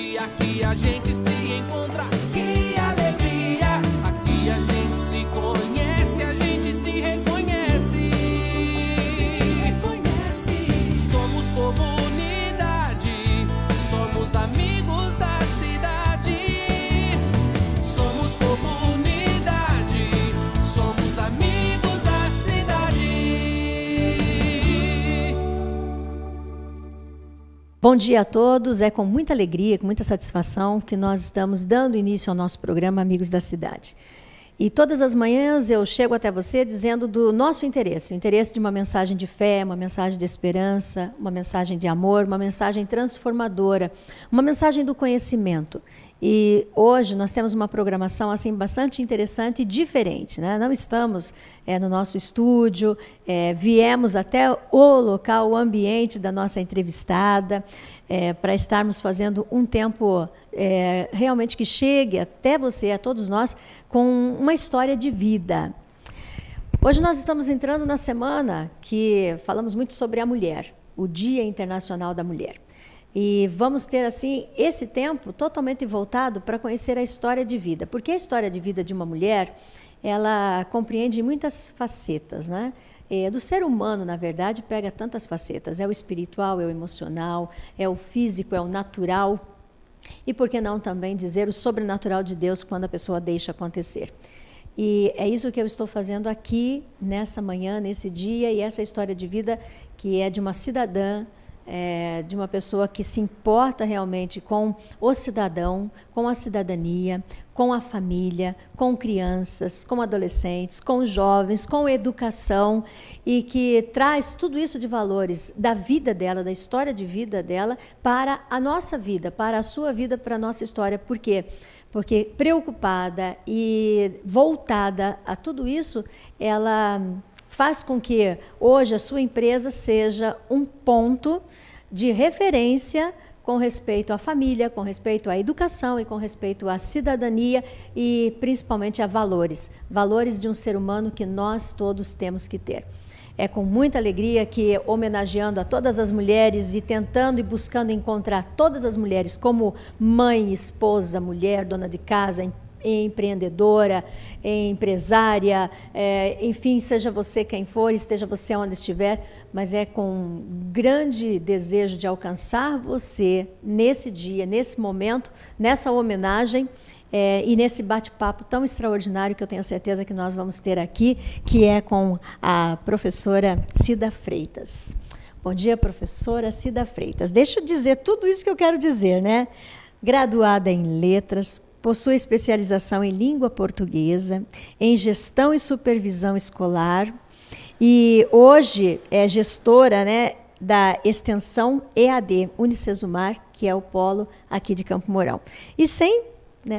E aqui a gente se encontra, que alegria! Aqui a gente se conhece, a gente se reconhece. Somos comunidade, somos amigos da cidade. Somos comunidade, somos amigos da cidade. Bom dia a todos, é com muita alegria, com muita satisfação que nós estamos dando início ao nosso programa Amigos da Cidade. E todas as manhãs eu chego até você dizendo do nosso interesse, o interesse de uma mensagem de fé, uma mensagem de esperança, uma mensagem de amor, uma mensagem transformadora, uma mensagem do conhecimento. E hoje nós temos uma programação assim bastante interessante e diferente, né? Não estamos no nosso estúdio, viemos até o local, o ambiente da nossa entrevistada, para estarmos fazendo um tempo realmente que chegue até você, a todos nós, com uma história de vida. Hoje nós estamos entrando na semana que falamos muito sobre a mulher, o Dia Internacional da Mulher. E vamos ter, assim, esse tempo totalmente voltado para conhecer a história de vida. Porque a história de vida de uma mulher, ela compreende muitas facetas, né? Do ser humano, na verdade, pega tantas facetas. É o espiritual, é o emocional, é o físico, é o natural. E por que não também dizer o sobrenatural de Deus quando a pessoa deixa acontecer. E é isso que eu estou fazendo aqui, nessa manhã, nesse dia, e essa história de vida que é de uma cidadã, de uma pessoa que se importa realmente com o cidadão, com a cidadania, com a família, com crianças, com adolescentes, com jovens, com educação, e que traz tudo isso de valores da vida dela, da história de vida dela, para a nossa vida, para a sua vida, para a nossa história. Por quê? Porque preocupada e voltada a tudo isso, ela faz com que hoje a sua empresa seja um ponto de referência com respeito à família, com respeito à educação e com respeito à cidadania e principalmente a valores. Valores de um ser humano que nós todos temos que ter. É com muita alegria que, homenageando a todas as mulheres e tentando e buscando encontrar todas as mulheres como mãe, esposa, mulher, dona de casa, empreendedora, empresária, enfim, seja você quem for, esteja você onde estiver, mas é com grande desejo de alcançar você nesse dia, nesse momento, nessa homenagem e nesse bate-papo tão extraordinário que eu tenho certeza que nós vamos ter aqui, que é com a professora Cida Freitas. Bom dia, professora Cida Freitas. Deixa eu dizer tudo isso que eu quero dizer, né? Graduada em letras, possui especialização em língua portuguesa, em gestão e supervisão escolar, e hoje é gestora, né, da extensão EAD Unicesumar, que é o polo aqui de Campo Mourão. E sem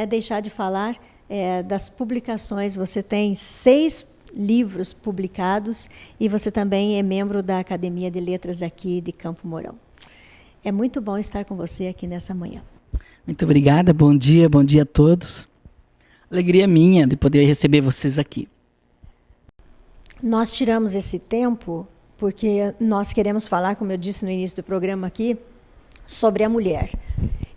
deixar de falar das publicações, você tem 6 livros publicados e você também é membro da Academia de Letras aqui de Campo Mourão. É muito bom estar com você aqui nessa manhã. Muito obrigada, bom dia a todos. Alegria minha de poder receber vocês aqui. Nós tiramos esse tempo porque nós queremos falar, como eu disse no início do programa aqui, sobre a mulher.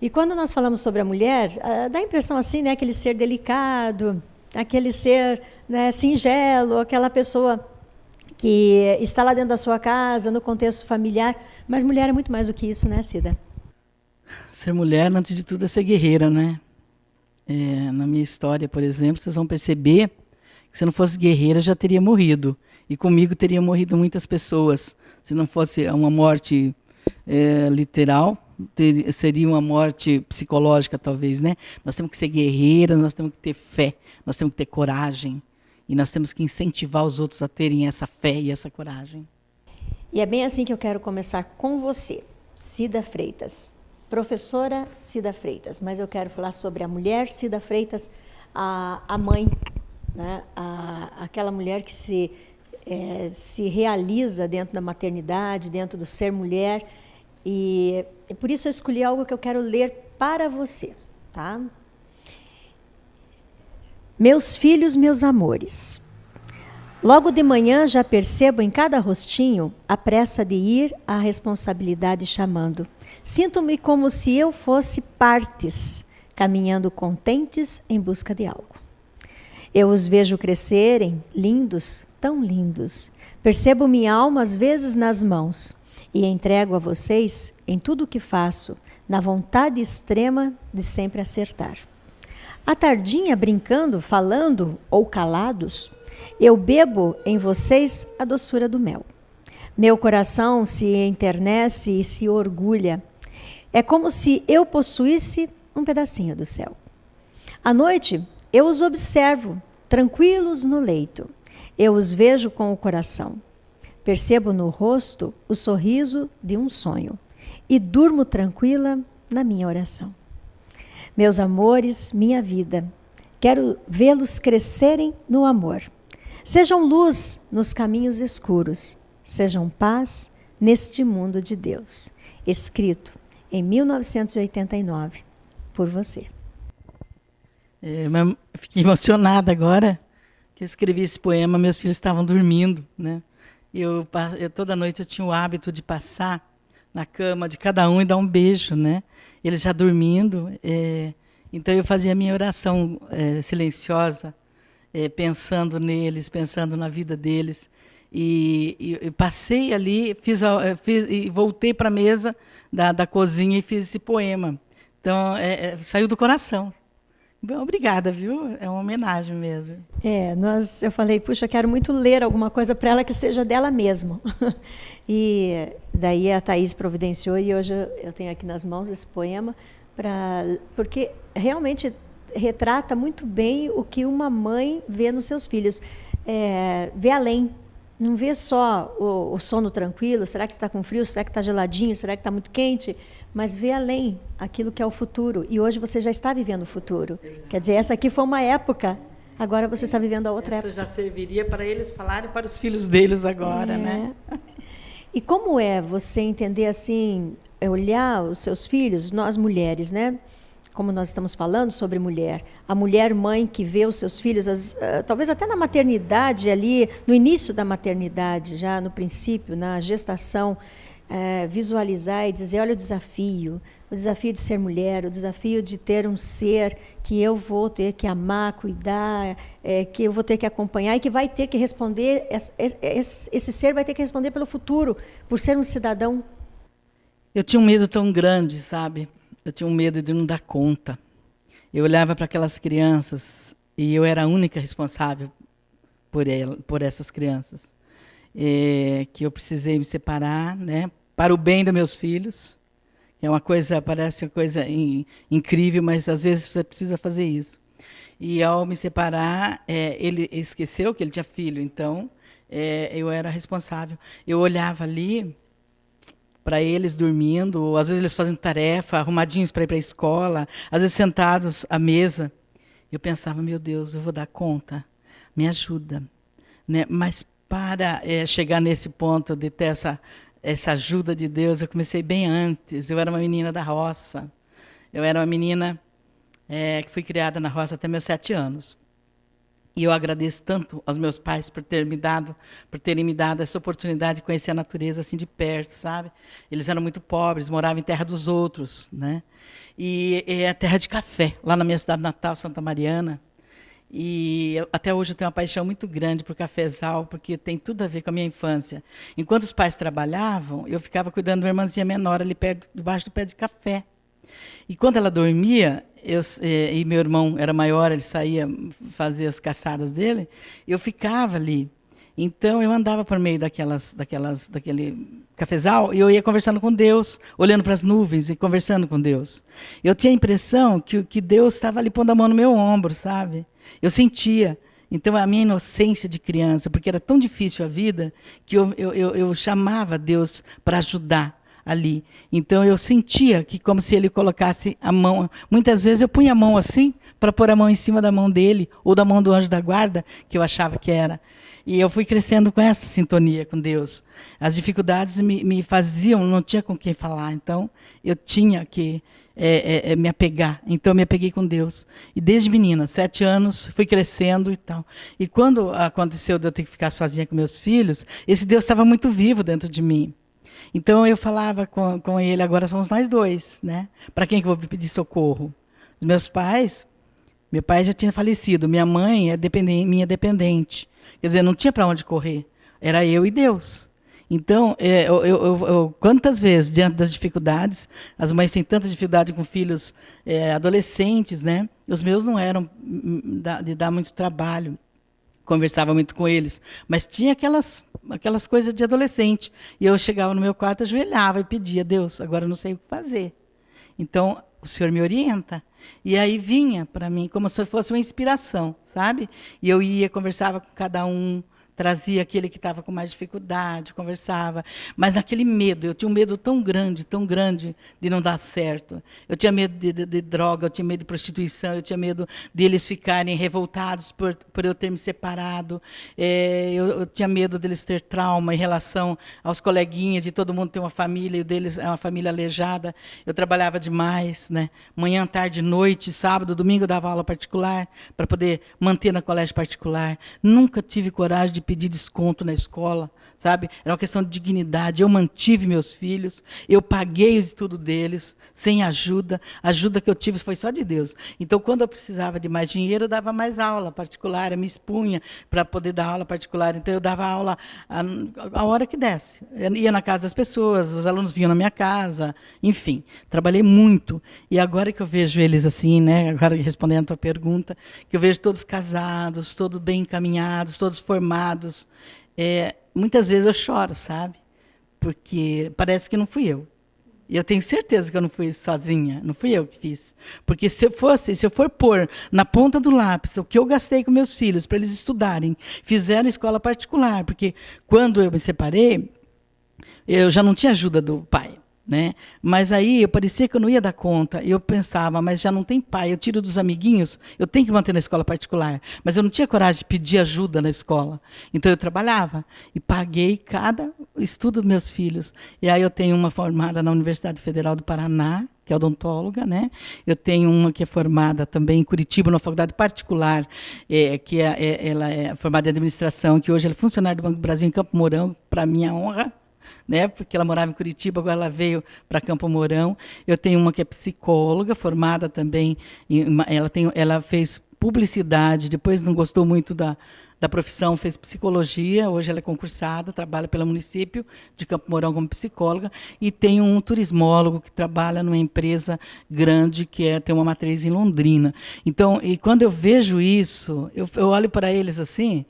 E quando nós falamos sobre a mulher, dá a impressão assim, né, aquele ser delicado, aquele ser, né, singelo, aquela pessoa que está lá dentro da sua casa, no contexto familiar, mas mulher é muito mais do que isso, né, Cida? Ser mulher, antes de tudo, é ser guerreira, né? Na minha história, por exemplo, vocês vão perceber que se não fosse guerreira, já teria morrido. E comigo teriam morrido muitas pessoas. Se não fosse uma morte literal, seria uma morte psicológica, talvez, né? Nós temos que ser guerreiras, nós temos que ter fé, nós temos que ter coragem. E nós temos que incentivar os outros a terem essa fé e essa coragem. E é bem assim que eu quero começar com você, Cida Freitas. Professora Cida Freitas, mas eu quero falar sobre a mulher Cida Freitas, a mãe, né? Aquela mulher que se realiza dentro da maternidade, dentro do ser mulher, e por isso eu escolhi algo que eu quero ler para você, tá? Meus filhos, meus amores, logo de manhã já percebo em cada rostinho a pressa de ir, a responsabilidade chamando. Sinto-me como se eu fosse partes, caminhando contentes em busca de algo. Eu os vejo crescerem, lindos, tão lindos. Percebo minha alma às vezes nas mãos e entrego a vocês em tudo o que faço, na vontade extrema de sempre acertar. À tardinha, brincando, falando ou calados, eu bebo em vocês a doçura do mel. Meu coração se enternece e se orgulha. É como se eu possuísse um pedacinho do céu. À noite, eu os observo, tranquilos no leito. Eu os vejo com o coração. Percebo no rosto o sorriso de um sonho e durmo tranquila na minha oração. Meus amores, minha vida, quero vê-los crescerem no amor. Sejam luz nos caminhos escuros, sejam paz neste mundo de Deus. Escrito em 1989, por você. Eu fiquei emocionada agora que eu escrevi esse poema, meus filhos estavam dormindo, né? Eu toda noite eu tinha o hábito de passar na cama de cada um e dar um beijo, né? Eles já dormindo, então eu fazia a minha oração silenciosa, pensando neles, pensando na vida deles. E passei ali, fiz e voltei para a mesa da cozinha e fiz esse poema. Então, saiu do coração. Obrigada, viu? É uma homenagem mesmo. Eu falei, puxa, quero muito ler alguma coisa para ela que seja dela mesma. E daí a Thaís providenciou e hoje eu tenho aqui nas mãos esse poema, porque realmente retrata muito bem o que uma mãe vê nos seus filhos. Vê além. Não vê só o sono tranquilo, será que está com frio, será que está geladinho, será que está muito quente, mas vê além aquilo que é o futuro. E hoje você já está vivendo o futuro. Exato. Quer dizer, essa aqui foi uma época, agora você está vivendo a outra época. Essa já serviria para eles falarem para os filhos deles agora, né? E como é você entender assim, olhar os seus filhos, nós mulheres, né? Como nós estamos falando sobre mulher, a mulher mãe que vê os seus filhos, talvez até na maternidade ali, no início da maternidade, já no princípio, na gestação, visualizar e dizer, olha o desafio de ser mulher, o desafio de ter um ser que eu vou ter que amar, cuidar, que eu vou ter que acompanhar e que vai ter que responder, esse ser vai ter que responder pelo futuro, por ser um cidadão. Eu tinha um medo tão grande, sabe? Eu tinha um medo de não dar conta. Eu olhava para aquelas crianças e eu era a única responsável por essas crianças. Que eu precisei me separar, né, para o bem dos meus filhos. É uma coisa, parece uma coisa incrível, mas às vezes você precisa fazer isso. E ao me separar, ele esqueceu que ele tinha filho, então eu era responsável. Eu olhava ali para eles dormindo, às vezes eles fazendo tarefa, arrumadinhos para ir para a escola, às vezes sentados à mesa. Eu pensava, meu Deus, eu vou dar conta, me ajuda. Né? Mas para chegar nesse ponto de ter essa ajuda de Deus, eu comecei bem antes. Eu era uma menina da roça. Eu era uma menina que fui criada na roça até meus 7 anos. E eu agradeço tanto aos meus pais por terem me dado essa oportunidade de conhecer a natureza assim de perto, sabe? Eles eram muito pobres, moravam em terra dos outros, né? E é a terra de café, lá na minha cidade natal, Santa Mariana. E até hoje eu tenho uma paixão muito grande por cafezal, porque tem tudo a ver com a minha infância. Enquanto os pais trabalhavam, eu ficava cuidando de uma irmãzinha menor ali perto, debaixo do pé de café. E quando ela dormia, e meu irmão era maior, ele saía fazer as caçadas dele, eu ficava ali. Então, eu andava por meio daquele cafezal e eu ia conversando com Deus, olhando para as nuvens e conversando com Deus. Eu tinha a impressão que Deus estava ali pondo a mão no meu ombro, sabe? Eu sentia. Então, a minha inocência de criança, porque era tão difícil a vida, que eu chamava Deus para ajudar ali. Então eu sentia que como se ele colocasse a mão. Muitas vezes eu punha a mão assim, para pôr a mão em cima da mão dele, ou da mão do anjo da guarda, que eu achava que era. E eu fui crescendo com essa sintonia com Deus. As dificuldades me faziam, não tinha com quem falar, então eu tinha que me apegar. Então eu me apeguei com Deus. E desde menina, 7 anos, fui crescendo e tal. E quando aconteceu de eu ter que ficar sozinha com meus filhos, esse Deus estava muito vivo dentro de mim. Então eu falava com ele, agora somos nós dois, né? Para quem que eu vou pedir socorro? Os meus pais, meu pai já tinha falecido, minha mãe é minha dependente. Quer dizer, não tinha para onde correr, era eu e Deus. Então, quantas vezes, diante das dificuldades, as mães têm tanta dificuldade com filhos adolescentes, né? Os meus não eram de dar muito trabalho, conversava muito com eles, mas tinha aquelas coisas de adolescente. E eu chegava no meu quarto, ajoelhava e pedia, Deus, agora eu não sei o que fazer. Então, o Senhor me orienta. E aí vinha para mim como se fosse uma inspiração, sabe? E eu ia, conversava com cada um, trazia aquele que estava com mais dificuldade, conversava. Mas naquele medo, eu tinha um medo tão grande de não dar certo. Eu tinha medo de droga, eu tinha medo de prostituição, eu tinha medo deles ficarem revoltados por eu ter me separado. Eu tinha medo deles ter trauma em relação aos coleguinhas, de todo mundo ter uma família, e o deles é uma família aleijada. Eu trabalhava demais, né? Manhã, tarde, noite, sábado, domingo eu dava aula particular, para poder manter no colégio particular. Nunca tive coragem de pedir desconto na escola, sabe? Era uma questão de dignidade. Eu mantive meus filhos, eu paguei o estudo deles, sem ajuda. A ajuda que eu tive foi só de Deus. Então, quando eu precisava de mais dinheiro, eu dava mais aula particular, eu me expunha para poder dar aula particular. Então, eu dava aula a hora que desse. Eu ia na casa das pessoas, os alunos vinham na minha casa, enfim. Trabalhei muito. E agora que eu vejo eles assim, né? Agora respondendo a tua pergunta, que eu vejo todos casados, todos bem encaminhados, todos formados, muitas vezes eu choro, sabe? Porque parece que não fui eu. E eu tenho certeza que eu não fui sozinha, não fui eu que fiz. Porque se eu for pôr na ponta do lápis o que eu gastei com meus filhos para eles estudarem, fizeram escola particular, porque quando eu me separei, eu já não tinha ajuda do pai. Né? Mas aí eu parecia que eu não ia dar conta. E eu pensava, mas já não tem pai, eu tiro dos amiguinhos, eu tenho que manter na escola particular. Mas eu não tinha coragem de pedir ajuda na escola. Então eu trabalhava e paguei cada estudo dos meus filhos. E aí eu tenho uma formada na Universidade Federal do Paraná, que é odontóloga, né? Eu tenho uma que é formada também em Curitiba, na faculdade particular, ela é formada em administração, que hoje ela é funcionária do Banco do Brasil em Campo Mourão, para minha honra. Né, porque ela morava em Curitiba, agora ela veio para Campo Mourão. Eu tenho uma que é psicóloga, formada também, ela fez publicidade, depois não gostou muito da profissão, fez psicologia, hoje ela é concursada, trabalha pelo município de Campo Mourão como psicóloga, e tem um turismólogo que trabalha numa empresa grande, que tem uma matriz em Londrina. Então, e quando eu vejo isso, eu olho para eles assim,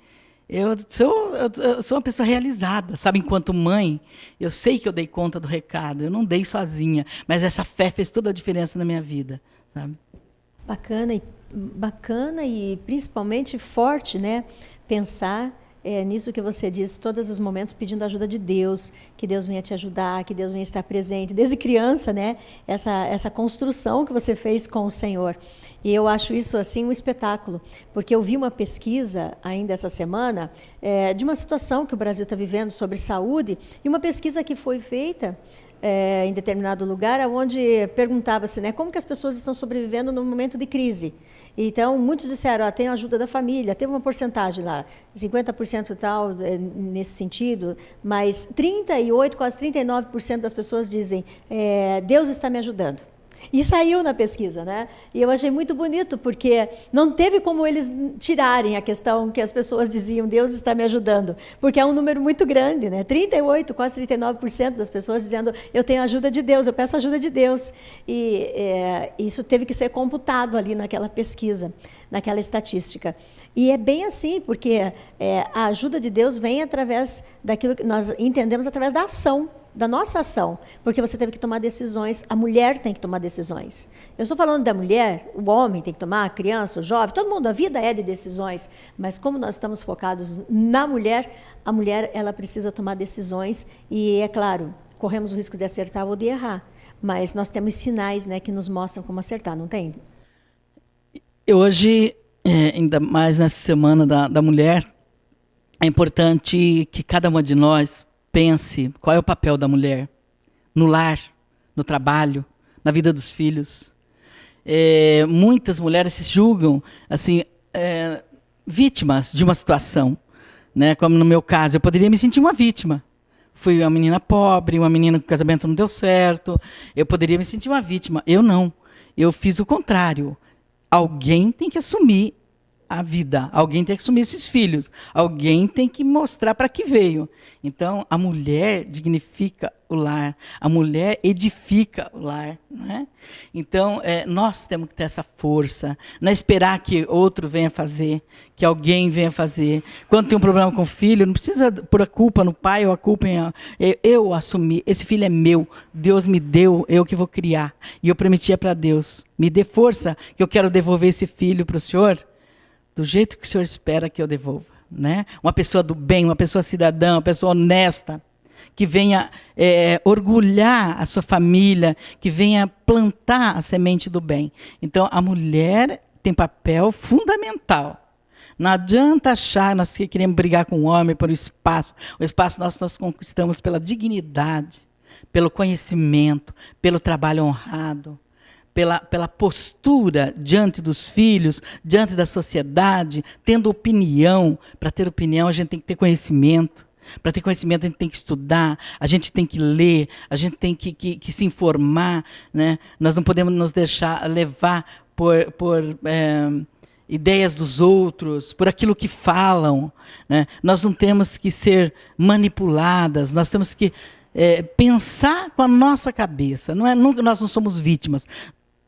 eu sou uma pessoa realizada, sabe? Enquanto mãe, eu sei que eu dei conta do recado, eu não dei sozinha, mas essa fé fez toda a diferença na minha vida, sabe? Bacana e principalmente forte, né? Pensar nisso que você disse, todos os momentos pedindo a ajuda de Deus, que Deus venha te ajudar, que Deus venha estar presente, desde criança, né? Essa construção que você fez com o Senhor. E eu acho isso assim um espetáculo, porque eu vi uma pesquisa ainda essa semana de uma situação que o Brasil está vivendo sobre saúde, e uma pesquisa que foi feita em determinado lugar, onde perguntava-se, né, como que as pessoas estão sobrevivendo no momento de crise. Então, muitos disseram, tem a ajuda da família, teve uma porcentagem lá, 50% e tal, nesse sentido, mas 38%, quase 39% das pessoas dizem, Deus está me ajudando. E saiu na pesquisa, né? E eu achei muito bonito, porque não teve como eles tirarem a questão que as pessoas diziam, Deus está me ajudando, porque é um número muito grande, né? 38%, quase 39% das pessoas dizendo, eu tenho a ajuda de Deus, eu peço a ajuda de Deus. E isso teve que ser computado ali naquela pesquisa, naquela estatística. E é bem assim, porque a ajuda de Deus vem através daquilo que nós entendemos, através da ação, da nossa ação, porque você teve que tomar decisões, a mulher tem que tomar decisões. Eu estou falando da mulher, o homem tem que tomar, a criança, o jovem, todo mundo, a vida é de decisões, mas como nós estamos focados na mulher, a mulher ela precisa tomar decisões e, é claro, corremos o risco de acertar ou de errar, mas nós temos sinais, né, que nos mostram como acertar, não tem? Hoje, ainda mais nessa semana da mulher, é importante que cada uma de nós pense qual é o papel da mulher no lar, no trabalho, na vida dos filhos. Muitas mulheres se julgam assim, vítimas de uma situação, né? Como no meu caso, eu poderia me sentir uma vítima. fui uma menina pobre, uma menina que o casamento não deu certo. Eu poderia me sentir uma vítima. Eu não. Eu fiz o contrário. Alguém tem que assumir a vida. Alguém tem que assumir esses filhos. Alguém tem que mostrar para que veio. Então, a mulher dignifica o lar. A mulher edifica o lar. Né? Então, nós temos que ter essa força. Não é esperar que outro venha fazer, que alguém venha fazer. Quando tem um problema com o filho, não precisa pôr a culpa no pai ou a culpa em... Eu assumi. Esse filho é meu. Deus me deu, eu que vou criar. E eu prometia para Deus, me dê força, que eu quero devolver esse filho para o Senhor do jeito que o Senhor espera que eu devolva. Né? Uma pessoa do bem, uma pessoa cidadã, uma pessoa honesta, que venha orgulhar a sua família, que venha plantar a semente do bem. Então, a mulher tem papel fundamental. Não adianta achar nós que queremos brigar com o homem por espaço. O espaço nós conquistamos pela dignidade, pelo conhecimento, pelo trabalho honrado, pela postura diante dos filhos, diante da sociedade, tendo opinião. Para ter opinião, a gente tem que ter conhecimento. Para ter conhecimento, a gente tem que estudar, a gente tem que ler, a gente tem que se informar. Né? Nós não podemos nos deixar levar por ideias dos outros, por aquilo que falam. Né? Nós não temos que ser manipuladas, nós temos que pensar com a nossa cabeça. Nós não somos vítimas.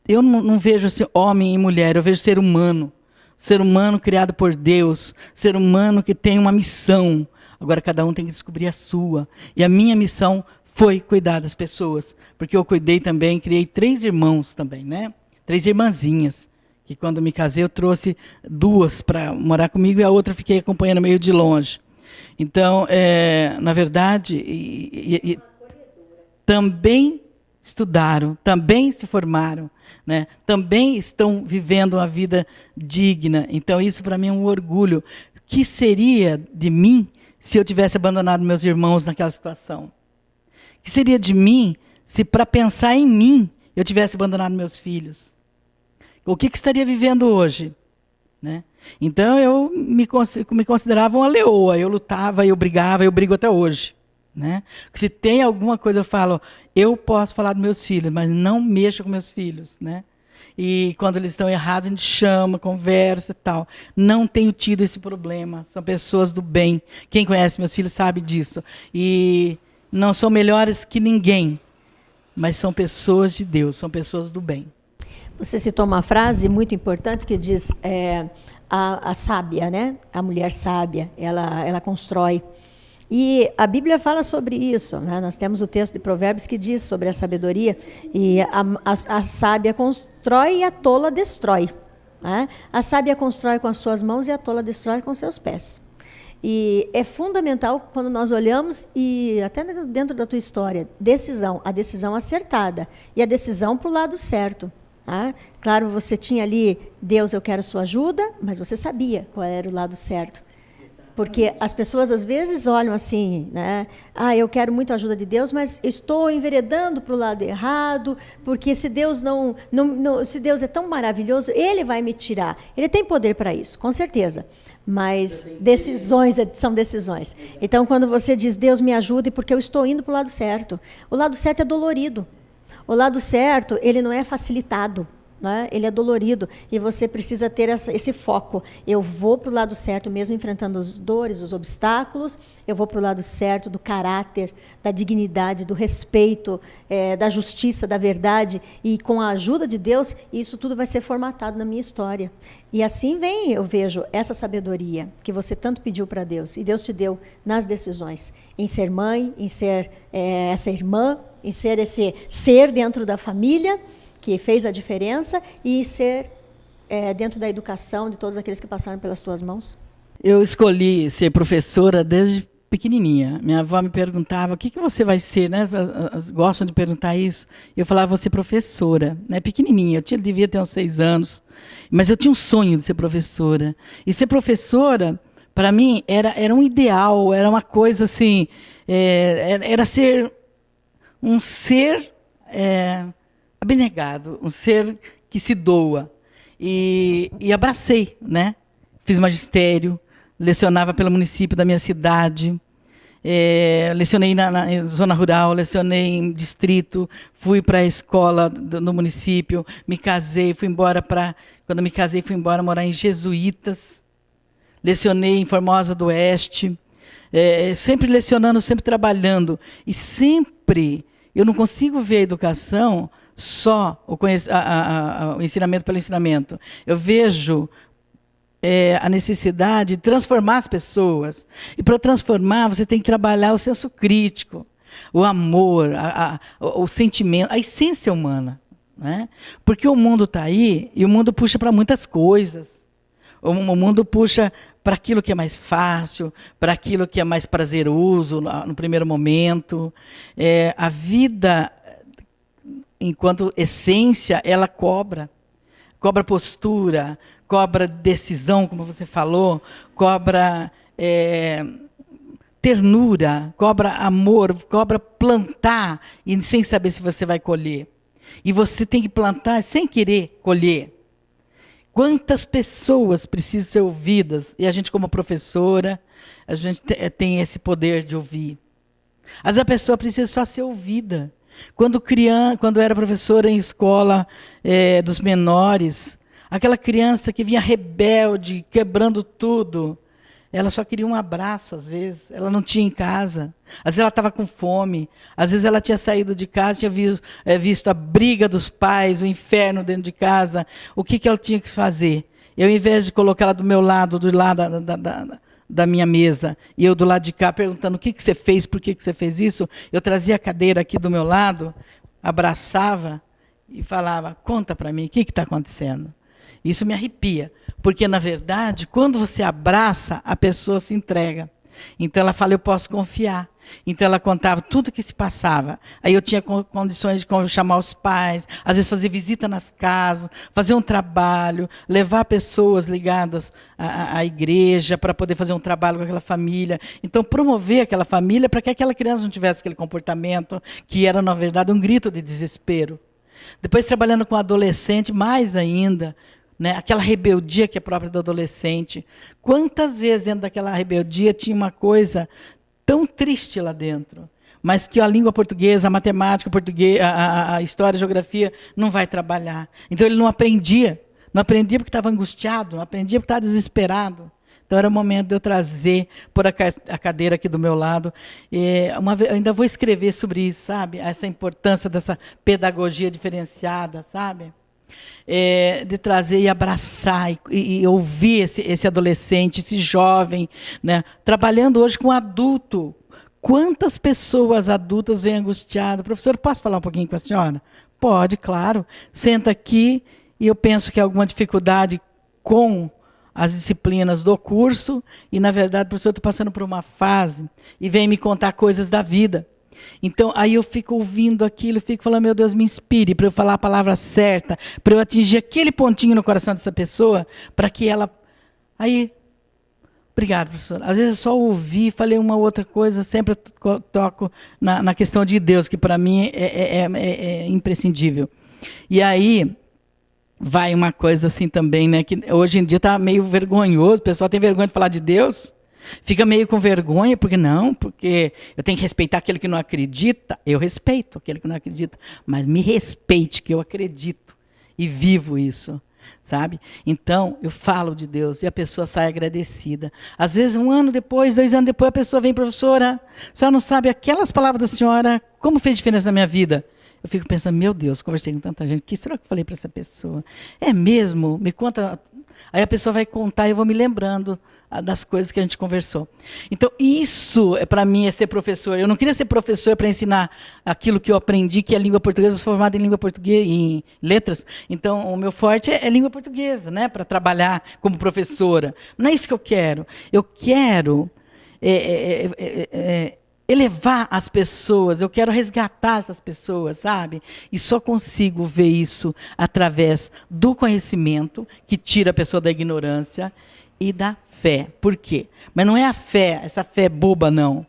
Eu não vejo assim, homem e mulher, eu vejo ser humano. Ser humano criado por Deus, ser humano que tem uma missão. Agora cada um tem que descobrir a sua. E a minha missão foi cuidar das pessoas. Porque eu cuidei também, criei 3 irmãos também, né? 3 irmãzinhas. Que quando me casei eu trouxe 2 para morar comigo e a outra fiquei acompanhando meio de longe. Então, na verdade, também estudaram, também se formaram, né? Também estão vivendo uma vida digna. Então, isso para mim é um orgulho. O que seria de mim se eu tivesse abandonado meus irmãos naquela situação? O que seria de mim se, para pensar em mim, eu tivesse abandonado meus filhos? O que estaria vivendo hoje? Né? Então, eu me considerava uma leoa. Eu lutava, eu brigava, eu brigo até hoje. Né? Se tem alguma coisa, eu falo, eu posso falar dos meus filhos, mas não mexa com meus filhos. Né? E quando eles estão errados, a gente chama, conversa e tal. Não tenho tido esse problema. São pessoas do bem. Quem conhece meus filhos sabe disso. E não são melhores que ninguém, mas são pessoas de Deus, são pessoas do bem. Você citou uma frase muito importante que diz, a sábia, né? A mulher sábia, ela constrói. E a Bíblia fala sobre isso. Né? Nós temos o texto de Provérbios que diz sobre a sabedoria. E a sábia constrói e a tola destrói. Né? A sábia constrói com as suas mãos e a tola destrói com seus pés. E é fundamental quando nós olhamos, e até dentro da tua história, a decisão acertada. E a decisão para o lado certo. Tá? Claro, você tinha ali, Deus, eu quero sua ajuda, mas você sabia qual era o lado certo. Porque as pessoas, às vezes, olham assim, né? Eu quero muito a ajuda de Deus, mas eu estou enveredando para o lado errado, porque se Deus se Deus é tão maravilhoso, Ele vai me tirar. Ele tem poder para isso, com certeza. Mas decisões são decisões. Então, quando você diz, Deus me ajude, porque eu estou indo para o lado certo. O lado certo é dolorido. O lado certo, ele não é facilitado. Né? Ele é dolorido e você precisa ter esse foco. Eu vou para o lado certo, mesmo enfrentando as dores, os obstáculos, eu vou para o lado certo do caráter, da dignidade, do respeito, da justiça, da verdade, e com a ajuda de Deus, isso tudo vai ser formatado na minha história. E assim eu vejo essa sabedoria que você tanto pediu para Deus, e Deus te deu nas decisões, em ser mãe, em ser essa irmã, em ser esse ser dentro da família, que fez a diferença, e ser dentro da educação de todos aqueles que passaram pelas tuas mãos? Eu escolhi ser professora desde pequenininha. Minha avó me perguntava, o que você vai ser? Né? Elas gostam de perguntar isso. Eu falava, vou ser professora. Né? Pequenininha, eu devia ter uns 6 anos. Mas eu tinha um sonho de ser professora. E ser professora, para mim, era um ideal, era uma coisa assim, era ser um ser... abnegado, um ser que se doa. E abracei, né? Fiz magistério, lecionava pelo município da minha cidade. lecionei na zona rural, lecionei em distrito, fui para a escola no município, me casei, quando me casei, fui embora morar em Jesuítas, lecionei em Formosa do Oeste, sempre lecionando, sempre trabalhando, e sempre, eu não consigo ver a educação só o ensinamento pelo ensinamento, eu vejo a necessidade de transformar as pessoas. E para transformar, você tem que trabalhar o senso crítico, o amor, o sentimento, a essência humana. Né? Porque o mundo está aí e o mundo puxa para muitas coisas. O mundo puxa para aquilo que é mais fácil, para aquilo que é mais prazeroso no primeiro momento. A vida, enquanto essência, ela cobra postura, cobra decisão, como você falou, cobra ternura, cobra amor, cobra plantar, e sem saber se você vai colher. E você tem que plantar sem querer colher. Quantas pessoas precisam ser ouvidas? E a gente, como professora, a gente tem esse poder de ouvir. Às vezes a pessoa precisa só ser ouvida. Quando era professora em escola dos menores, aquela criança que vinha rebelde, quebrando tudo, ela só queria um abraço, às vezes. Ela não tinha em casa. Às vezes ela estava com fome. Às vezes ela tinha saído de casa, tinha visto a briga dos pais, o inferno dentro de casa. O que ela tinha que fazer? Eu, ao invés de colocar ela do meu lado, do lado da minha mesa, e eu do lado de cá perguntando o que você fez, por que você fez isso, eu trazia a cadeira aqui do meu lado, abraçava e falava, conta para mim, o que está acontecendo? Isso me arrepia, porque, na verdade, quando você abraça, a pessoa se entrega. Então, ela fala, eu posso confiar. Então, ela contava tudo o que se passava. Aí eu tinha condições de chamar os pais, às vezes fazer visita nas casas, fazer um trabalho, levar pessoas ligadas à igreja para poder fazer um trabalho com aquela família. Então, promover aquela família para que aquela criança não tivesse aquele comportamento que era, na verdade, um grito de desespero. Depois, trabalhando com adolescente, mais ainda, né, aquela rebeldia que é própria do adolescente. Quantas vezes dentro daquela rebeldia tinha uma coisa tão triste lá dentro, mas que a língua portuguesa, a matemática portuguesa, a história, a geografia não vai trabalhar. Então ele não aprendia porque estava angustiado, não aprendia porque estava desesperado. Então era o momento de eu trazer, pôr a cadeira aqui do meu lado. Eu ainda vou escrever sobre isso, sabe? Essa importância dessa pedagogia diferenciada, sabe? De trazer e abraçar e ouvir esse adolescente, esse jovem, né? Trabalhando hoje com adulto. Quantas pessoas adultas vêm angustiadas? Professor, posso falar um pouquinho com a senhora? Pode, claro. Senta aqui e eu penso que há alguma dificuldade com as disciplinas do curso e, na verdade, professor, eu estou passando por uma fase e vem me contar coisas da vida. Então, aí eu fico ouvindo aquilo, fico falando, meu Deus, me inspire para eu falar a palavra certa, para eu atingir aquele pontinho no coração dessa pessoa, para que ela... Aí, obrigado, professor. Às vezes é só ouvir, falei uma outra coisa, sempre eu toco na questão de Deus, que para mim é imprescindível. E aí, vai uma coisa assim também, né, que hoje em dia está meio vergonhoso, o pessoal tem vergonha de falar de Deus, fica meio com vergonha, porque eu tenho que respeitar aquele que não acredita. Eu respeito aquele que não acredita, mas me respeite, que eu acredito e vivo isso, sabe? Então, eu falo de Deus e a pessoa sai agradecida. Às vezes, 1 ano depois, 2 anos depois, a pessoa vem, professora, a senhora não sabe aquelas palavras da senhora, como fez diferença na minha vida? Eu fico pensando, meu Deus, conversei com tanta gente, o que será que eu falei para essa pessoa? É mesmo? Me conta. Aí a pessoa vai contar e eu vou me lembrando das coisas que a gente conversou. Então, isso, para mim, é ser professor. Eu não queria ser professor para ensinar aquilo que eu aprendi, que é língua portuguesa, eu sou formada em língua portuguesa, em letras. Então, o meu forte é língua portuguesa, né, para trabalhar como professora. Não é isso que eu quero. Eu quero elevar as pessoas, eu quero resgatar essas pessoas, sabe? E só consigo ver isso através do conhecimento, que tira a pessoa da ignorância, e da fé. Por quê? Mas não é a fé, essa fé boba, não.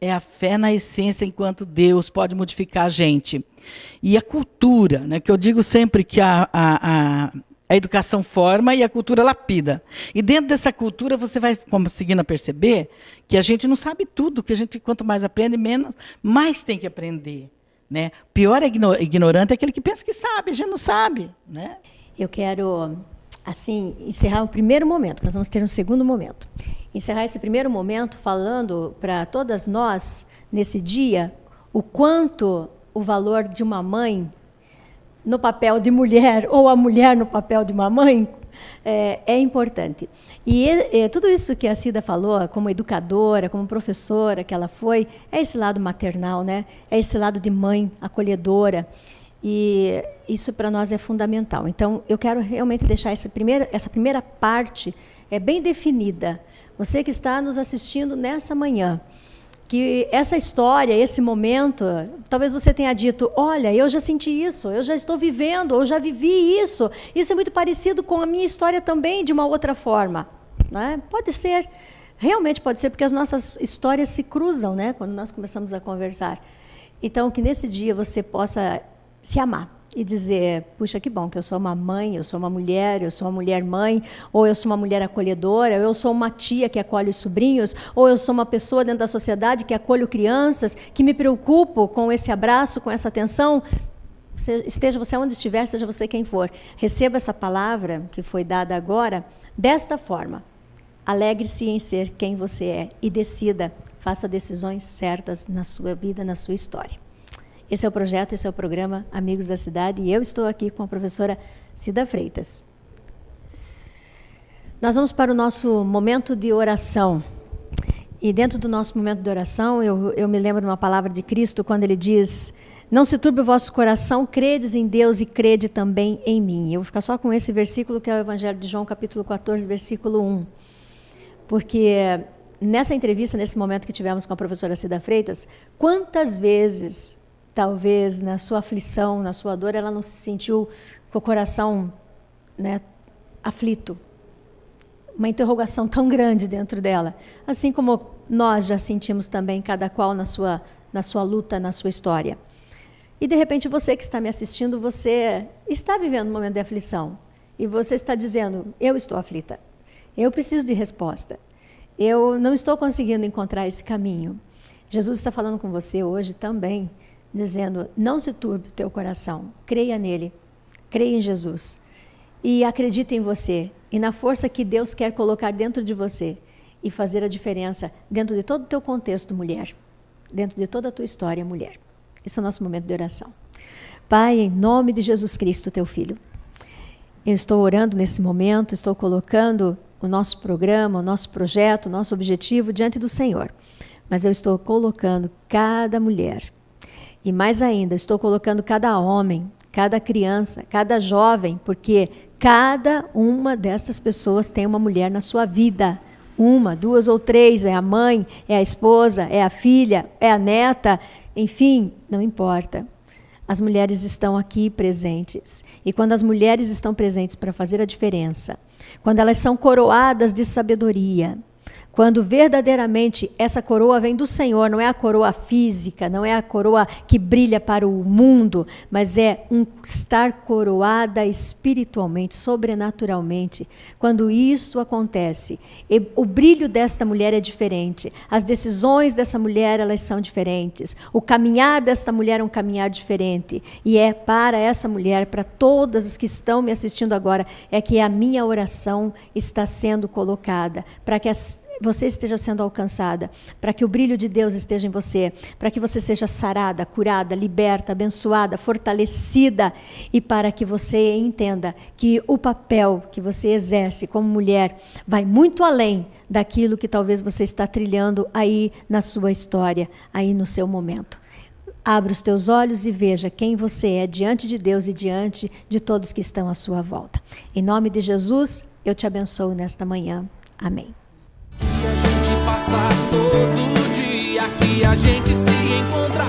É a fé na essência, enquanto Deus pode modificar a gente. E a cultura, né, que eu digo sempre que a A educação forma e a cultura lapida. E dentro dessa cultura você vai conseguindo perceber que a gente não sabe tudo, que a gente, quanto mais aprende, menos, mais tem que aprender. Né? Pior ignorante é aquele que pensa que sabe, a gente não sabe. Né? Eu quero, assim, encerrar o primeiro momento, nós vamos ter um segundo momento. Encerrar esse primeiro momento falando para todas nós, nesse dia, o quanto o valor de uma mãe no papel de mulher, ou a mulher no papel de uma mãe, é importante. E tudo isso que a Cida falou, como educadora, como professora que ela foi, é esse lado maternal, né? É esse lado de mãe acolhedora. E isso para nós é fundamental. Então, eu quero realmente deixar essa primeira parte bem definida. Você que está nos assistindo nessa manhã, que essa história, esse momento, talvez você tenha dito, olha, eu já senti isso, eu já estou vivendo, eu já vivi isso. Isso é muito parecido com a minha história também, de uma outra forma. Né? Pode ser, realmente pode ser, porque as nossas histórias se cruzam, né, quando nós começamos a conversar. Então, que nesse dia você possa se amar e dizer, puxa, que bom que eu sou uma mãe, eu sou uma mulher mãe, ou eu sou uma mulher acolhedora, ou eu sou uma tia que acolhe os sobrinhos, ou eu sou uma pessoa dentro da sociedade que acolho crianças, que me preocupo com esse abraço, com essa atenção. Esteja você onde estiver, seja você quem for, receba essa palavra que foi dada agora, desta forma. Alegre-se em ser quem você é e decida, faça decisões certas na sua vida, na sua história. Esse é o projeto, esse é o programa Amigos da Cidade, e eu estou aqui com a professora Cida Freitas. Nós vamos para o nosso momento de oração. E dentro do nosso momento de oração, eu me lembro de uma palavra de Cristo, quando ele diz, não se turbe o vosso coração, credes em Deus e crede também em mim. Eu vou ficar só com esse versículo, que é o Evangelho de João, capítulo 14, versículo 1. Porque nessa entrevista, nesse momento que tivemos com a professora Cida Freitas, quantas vezes, talvez na sua aflição, na sua dor, ela não se sentiu com o coração, né, aflito. Uma interrogação tão grande dentro dela. Assim como nós já sentimos também, cada qual na sua luta, na sua história. E, de repente, você que está me assistindo, você está vivendo um momento de aflição. E você está dizendo, eu estou aflita. Eu preciso de resposta. Eu não estou conseguindo encontrar esse caminho. Jesus está falando com você hoje também, dizendo, não se turbe o teu coração, creia nele, creia em Jesus e acredite em você e na força que Deus quer colocar dentro de você e fazer a diferença dentro de todo o teu contexto, mulher, dentro de toda a tua história, mulher. Esse é o nosso momento de oração. Pai, em nome de Jesus Cristo, teu Filho, eu estou orando nesse momento, estou colocando o nosso programa, o nosso projeto, o nosso objetivo diante do Senhor, mas eu estou colocando cada mulher. E mais ainda, estou colocando cada homem, cada criança, cada jovem, porque cada uma dessas pessoas tem uma mulher na sua vida. Uma, duas ou três, é a mãe, é a esposa, é a filha, é a neta, enfim, não importa. As mulheres estão aqui presentes. E quando as mulheres estão presentes para fazer a diferença, quando elas são coroadas de sabedoria, quando verdadeiramente essa coroa vem do Senhor, não é a coroa física, não é a coroa que brilha para o mundo, mas é estar coroada espiritualmente, sobrenaturalmente. Quando isso acontece, o brilho desta mulher é diferente, as decisões dessa mulher, elas são diferentes, o caminhar desta mulher é um caminhar diferente, e é para essa mulher, para todas as que estão me assistindo agora, é que a minha oração está sendo colocada, para que você esteja sendo alcançada, para que o brilho de Deus esteja em você, para que você seja sarada, curada, liberta, abençoada, fortalecida, e para que você entenda que o papel que você exerce como mulher vai muito além daquilo que talvez você está trilhando aí na sua história, aí no seu momento. Abra os teus olhos e veja quem você é diante de Deus e diante de todos que estão à sua volta. Em nome de Jesus, eu te abençoo nesta manhã. Amém. Que a gente passa todo dia, que a gente se encontra.